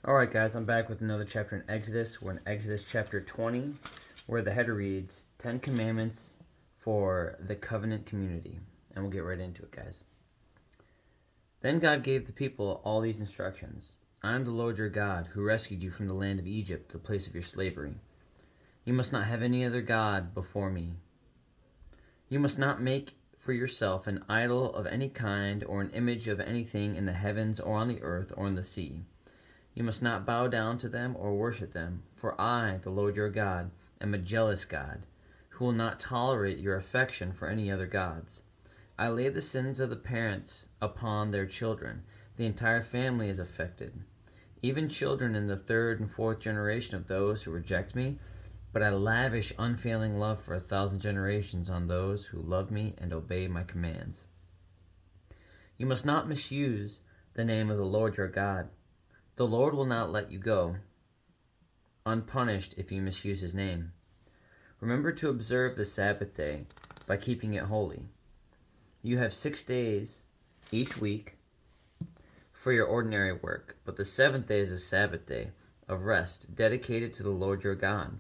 Alright guys, I'm back with another chapter in Exodus. We're in Exodus chapter 20, where the header reads, 10 Commandments for the Covenant Community. And we'll get right into it, guys. Then God gave the people all these instructions. I am the Lord your God, who rescued you from the land of Egypt, the place of your slavery. You must not have any other God before me. You must not make for yourself an idol of any kind or an image of anything in the heavens or on the earth or in the sea. You must not bow down to them or worship them, for I, the Lord your God, am a jealous God, who will not tolerate your affection for any other gods. I lay the sins of the parents upon their children. The entire family is affected, even children in the third and fourth generation of those who reject me, but I lavish unfailing love for 1,000 generations on those who love me and obey my commands. You must not misuse the name of the Lord your God. The Lord will not let you go unpunished if you misuse his name. Remember to observe the Sabbath day by keeping it holy. You have 6 days each week for your ordinary work, but the seventh day is a Sabbath day of rest dedicated to the Lord your God.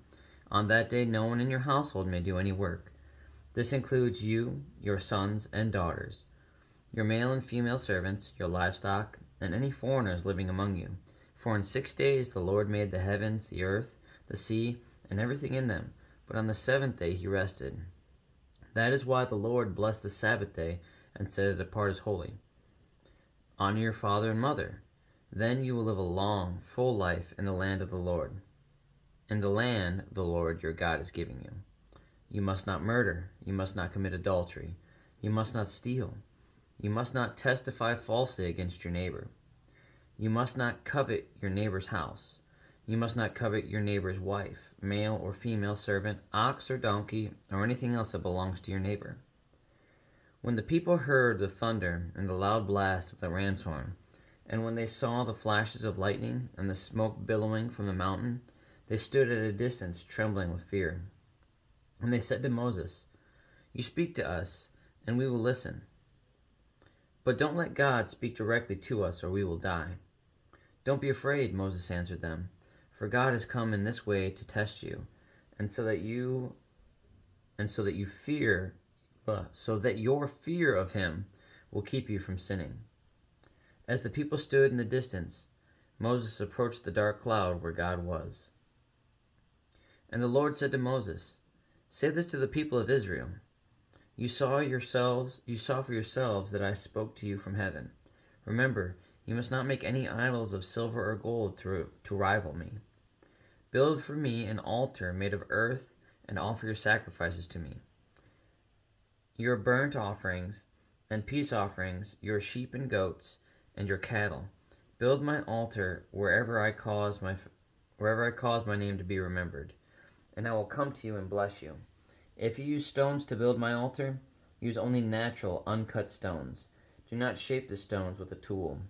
On that day no one in your household may do any work. This includes you, your sons and daughters, your male and female servants, your livestock, and any foreigners living among you. For in 6 days the Lord made the heavens, the earth, the sea, and everything in them, but on the seventh day he rested. That is why the Lord blessed the Sabbath day and set it apart as holy. Honor your father and mother. Then you will live a long, full life in the land of the Lord, in the land the Lord your God is giving you. You must not murder. You must not commit adultery. You must not steal. You must not testify falsely against your neighbor. You must not covet your neighbor's house. You must not covet your neighbor's wife, male or female servant, ox or donkey, or anything else that belongs to your neighbor. When the people heard the thunder and the loud blast of the ram's horn, and when they saw the flashes of lightning and the smoke billowing from the mountain, they stood at a distance, trembling with fear. And they said to Moses, "You speak to us, and we will listen. But don't let God speak directly to us, or we will die." "Don't be afraid," Moses answered them, "for God has come in this way to test you, and so that your fear of him will keep you from sinning." As the people stood in the distance, Moses approached the dark cloud where God was. And the Lord said to Moses, "Say this to the people of Israel. You saw for yourselves that I spoke to you from heaven. Remember, you must not make any idols of silver or gold to rival me. Build for me an altar made of earth and offer your sacrifices to me. Your burnt offerings and peace offerings, your sheep and goats, and your cattle. Build my altar wherever I cause my name to be remembered, and I will come to you and bless you. If you use stones to build my altar, use only natural, uncut stones. Do not shape the stones with a tool,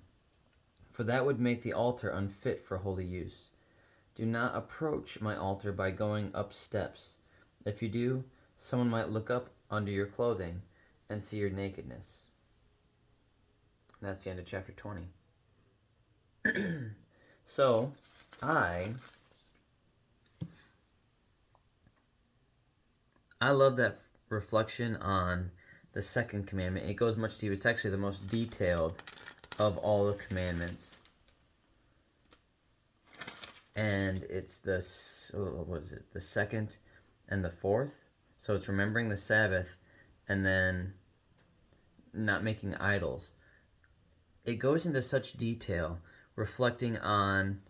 for that would make the altar unfit for holy use. Do not approach my altar by going up steps. If you do, someone might look up under your clothing and see your nakedness." And that's the end of chapter 20. So, I love that reflection on the second commandment. It goes much deeper. It's actually the most detailed of all the commandments. And it's the second and the fourth. So it's remembering the Sabbath and then not making idols. It goes into such detail, reflecting on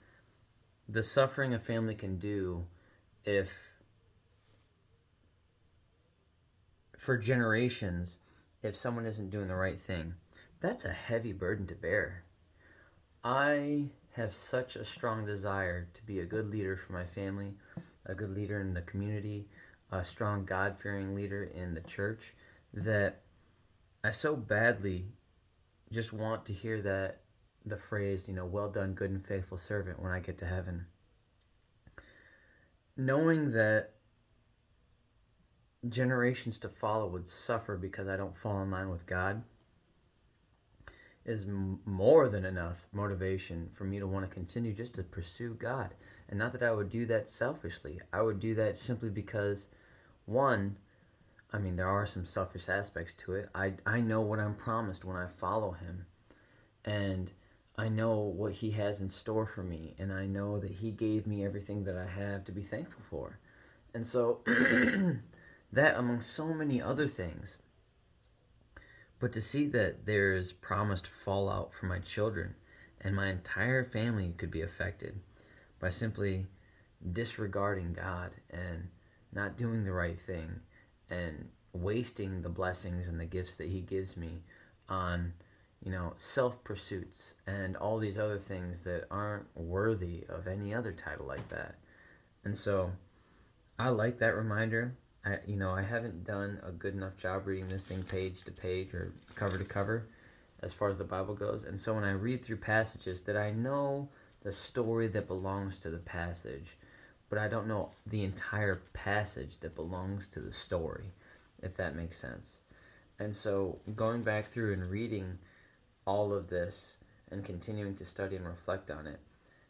the suffering a family can do for generations, if someone isn't doing the right thing. That's a heavy burden to bear. I have such a strong desire to be a good leader for my family, a good leader in the community, a strong God-fearing leader in the church, that I so badly just want to hear the phrase, "Well done, good and faithful servant," when I get to heaven. Knowing that generations to follow would suffer because I don't fall in line with God, is more than enough motivation for me to want to continue just to pursue God. And not that I would do that selfishly. I would do that simply because, one, I mean, there are some selfish aspects to it. I know what I'm promised when I follow Him. And I know what He has in store for me. And I know that He gave me everything that I have to be thankful for. And so, that among so many other things. But to see that there is promised fallout for my children and my entire family could be affected by simply disregarding God and not doing the right thing and wasting the blessings and the gifts that He gives me on, self pursuits and all these other things that aren't worthy of any other title like that. And so I like that reminder. I haven't done a good enough job reading this thing page to page or cover to cover as far as the Bible goes. And so when I read through passages that I know the story that belongs to the passage, but I don't know the entire passage that belongs to the story, if that makes sense. And so going back through and reading all of this and continuing to study and reflect on it,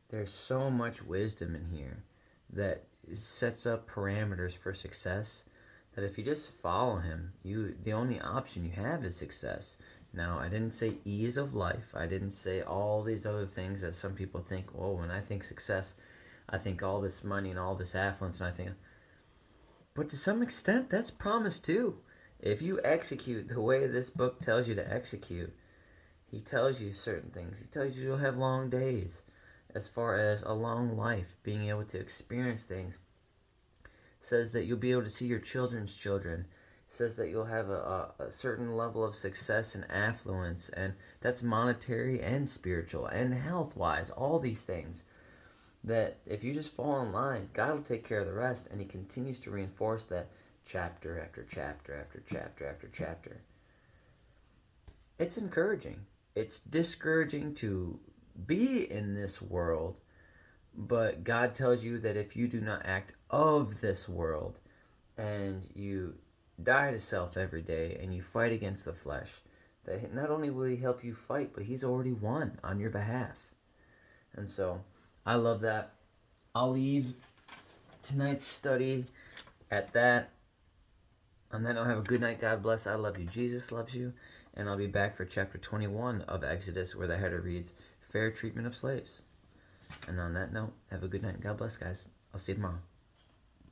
there's so much wisdom in here that sets up parameters for success that if you just follow Him, the only option you have is success. Now, I didn't say ease of life. I didn't say all these other things that some people think, oh, when I think success, I think all this money and all this affluence, and I think, but to some extent, that's promised too. If you execute the way this book tells you to execute, He tells you certain things. He tells you you'll have long days, as far as a long life, being able to experience things. Says that you'll be able to see your children's children. Says that you'll have a certain level of success and affluence, and that's monetary and spiritual and health-wise, all these things. That if you just fall in line, God will take care of the rest, and He continues to reinforce that chapter after chapter after chapter after chapter. It's encouraging. It's discouraging to be in this world, but God tells you that if you do not act of this world and you die to self every day and you fight against the flesh, that not only will He help you fight, but He's already won on your behalf. And so I love that. I'll leave tonight's study at that. On that note, have a good night. God bless. I love you. Jesus loves you. And I'll be back for chapter 21 of Exodus, where the header reads, Fair Treatment of Slaves. And on that note, have a good night. God bless, guys. I'll see you tomorrow.